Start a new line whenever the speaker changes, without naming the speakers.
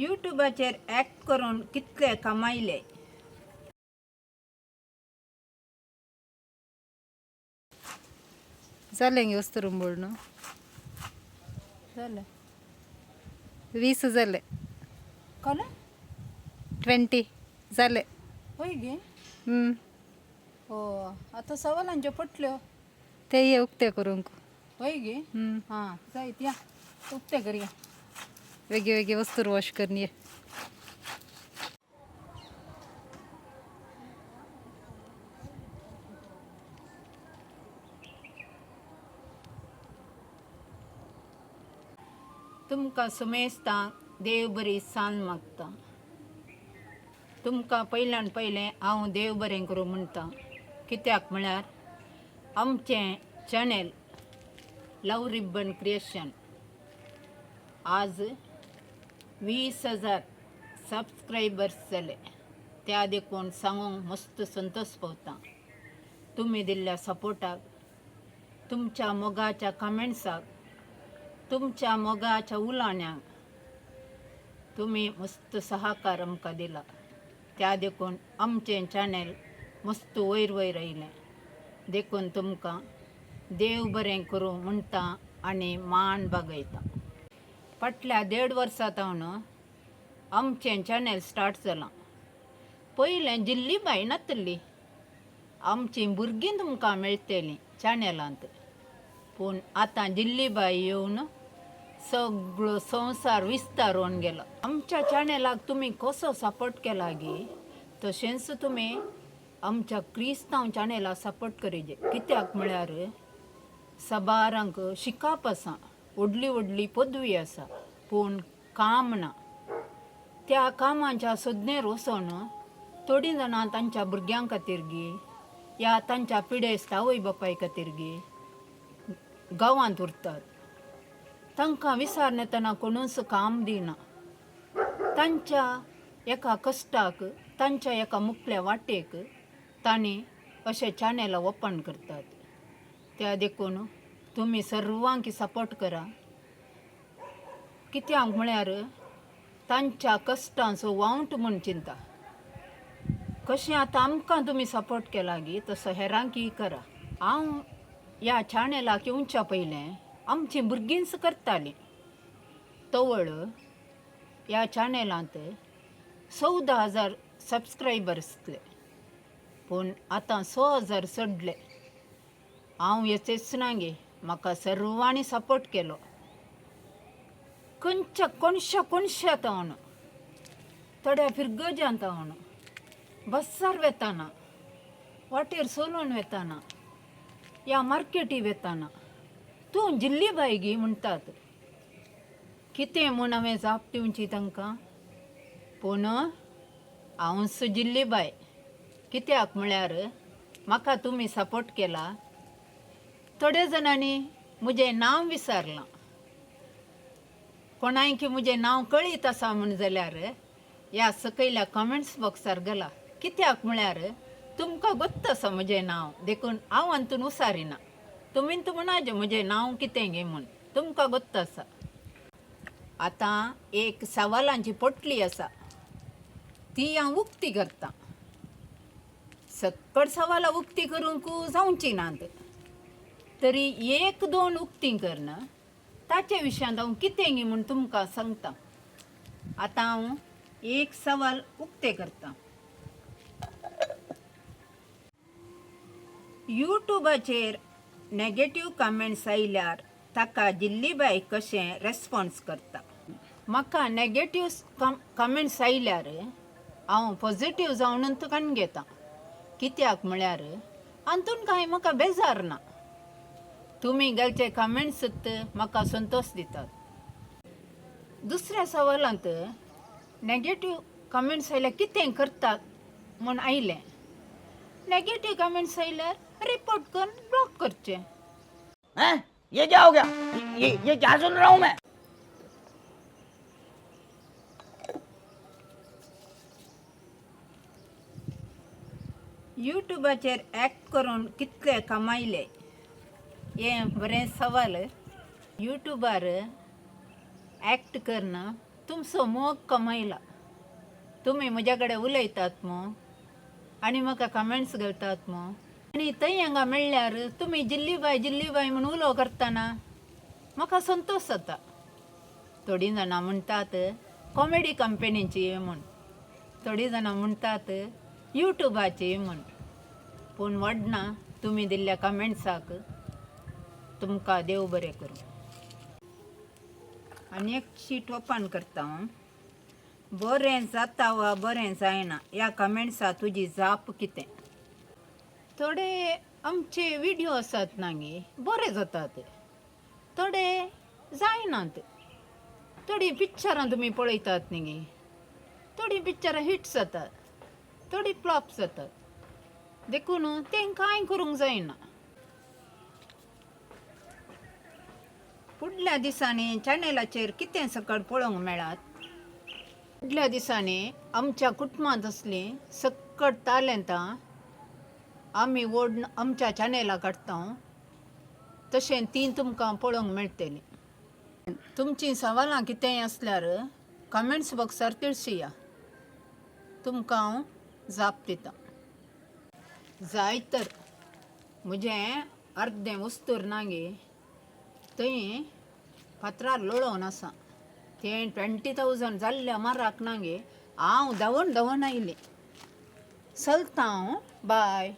यूट्यूबाचेर act करून कितले कमायले.
जालें गे वस्तून बोलणं
जालें
20 जाले
कळ्ळें
20 जाले.
होय गे. हो आता सवालांच्यो पटल्यो
ते ये उक्ते करूंक.
होय गे. हां जायत या उक्ते करूया.
वेगळे वेगळे वस्तू वॉश करून ये.
तुमकां सुमेस्तांक देव बरी सांज मागता. तुमकां पयल्यान पयलें हांव देव बरें करूं म्हणटा. कित्याक म्हळ्यार आमचें चॅनल लव रिबन क्रिएशन आज 20,000 सबस्क्रायबर्स जाले. त्या देखून सांगूंक मस्त संतोश पावता. तुमी दिल्ल्या सपोर्टाक, तुमच्या मोगाच्या कमेंट्साक, तुमच्या मोगाच्या उलोवण्यांक तुमी मस्त सहकार आमकां दिला. त्या देखून आमचें चॅनल मस्त वयर वयर आयलें. देखून तुमकां देव बरें करूं म्हणटा आनी मान बागयता. फाटल्या 1.5 वर्सांतावन आमचें चॅनल स्टार्ट जालां. पयलें जिल्ली बाय नातली. आमचीं भुरगीं तुमकां मेळटलीं चॅनलांत. पूण आतां जिल्ली बाय येवन सगळो संवसार विस्तारून गेला. आमच्या चॅनलाक तुमी कसो सपोर्ट केला गे तशेंच तुमी आमच्या क्रिस्तांव चॅनलाक सपोर्ट करीजे. कित्याक म्हळ्यार savaalank शिकप आसा, व्हडली व्हडली पदवी आसा, पूण काम ना. त्या कामाच्या सोदनेर वचोन थोडीं जाणां तांच्या भुरग्यां खातीर गे या तांच्या पिडेस्त आवय बापाय खातीर गे गांवांत उरतात. तांकां विचारनेतना कोणूच काम दिना. तांच्या एका कश्टाक, तांच्या एका मुखल्या वाटेक तांणी अशें चॅनल ओपन करतात. त्या देखून तुमी सर्वांक सपोर्ट करा. कित्याक म्हळ्यार तांच्या कश्टांचो वावंट म्हूण चिंता. कशें आतां आमकां तुमी सपोर्ट केला गे तसो हेरांकय करा. हांव ह्या चॅनलाक येवच्या पयलें आमचीं भुरगींच करतालीं. तवळ ह्या चॅनलांत 14,000 सबस्क्रायबर्स आसले. पूण आतां 6,000 चडले. हांव येचेच ना गे. म्हाका सर्वांनी सपोर्ट केलो. खंयच्या कोणशांतावन, थोड्या फिरगजांतावन, बस्सार वेताना, वाटेर चलोवन वेताना, या मार्केटी वेताना तूं जिल्ली बाय गी म्हणटात. कितें म्हूण हांवें जाप दिवची तांकां. पूण हांवच जिल्ली बाय. कित्याक म्हळ्यार म्हाका तुमी सपोर्ट केला. थोड्या जाणांनी म्हजें नांव विचारलां. कोणायक म्हजें नांव कळीत आसा म्हण जाल्यार ह्या सकयल्या कमेंट्स बॉक्सार घाला. कित्याक म्हळ्यार तुमकां गोत्त आसा म्हजें नांव. देखून हांव हातून उसारिना. तुमीन म्हणाजे म्हजें नांव कितें गे म्हूण. तुमकां गोत्त आसा. आतां एक सवालांची पोटली आसा ती हांव उक्ती करतां. सकट सवालां उक्ती करूंक जावची नात. तरी 1-2 उक्ती करना ताचे विशयांत हांव कितें गे म्हूण तुमकां सांगता. आतां हांव एक सवाल उक्ते करतां. यूट्यूबाचेर नॅगेटिव्ह कमेंट्स आयल्यार ताका जिल्ली बाय कशें रेस्पॉन्स करता. म्हाका नॅगेटिव्ह कमेंट्स आयल्यार हांव पॉझिटिव्ह जावनूच कान घेतां. कित्याक म्हळ्यार हातून कांय म्हाका बेजार ना. तुमी घालचे कमेंट्स म्हाका संतोश दितात. दुसऱ्या सवालांत नॅगेटिव्ह कमेंट्स आयल्यार कितें करतात म्हूण आयलें. नॅगेटिव्ह कमेंट्स आयल्यार रिपोर्ट करून ब्लॉक करचें.
ये क्या हो गया? ये क्या सुन रहा हूं मैं?
यूट्यूबाचेर ॲक्ट करून कितले कमायले. हें बरें सवाल. यूट्यूबार ॲक्ट करना तुमचो मोग कमायला. तुम्ही म्हज्याकडे उलयतात मग आनी म्हाका कमेंट्स घालतात मग, आनी थंय हांगा म्हणल्यार तुमी जिल्ली बाय म्हणून उलो करतना म्हाका संतोश जाता. थोडीं जाणां म्हणटात कॉमेडी कंपनीची म्हूण, थोडीं जाणां म्हणटात यूट्यूबाची म्हूण. पूण वडना तुमी दिल्ल्या कमेंट्साक. तुमकां देव बरें करूं. आनी एक शीट ओपन करता हांव. बरें जाता वा बरें जायना ह्या कमेंट्सा तुजी जाप कितें. थोडे आमचे व्हिडिओ आसात नांगे बरे जातात, थोडे जायनात. थोडीं पिक्चरां तुमी पळयतात न्ही, थोडीं पिक्चरां हिट जातात, थोडीं फ्लॉप जातात. देखून तें कांय करूंक जायना. फुडल्या दिसांनी चॅनलाचेर कितें सकट पळोवंक मेळत. फुडल्या दिसांनी आमच्या कुटुंबांत असलीं सकट टॅलंटां आमी ओडून आमच्या चॅनलाक हाडटा. तशें तीं तुमकां पळोवंक मेळटलीं. तुमचीं सवालां कितेंय आसल्यार कमेंट्स बॉक्सार तिळशिया. तुमकां हांव जाप दितां. जाय तर म्हजें अर्दें वस्तूर नांगे थंय फातरार लोळोवन आसा. तें 20,000 जाल्ल्या माराक नांगे हांव धांवून आयलें. चलतां हांव. बाय.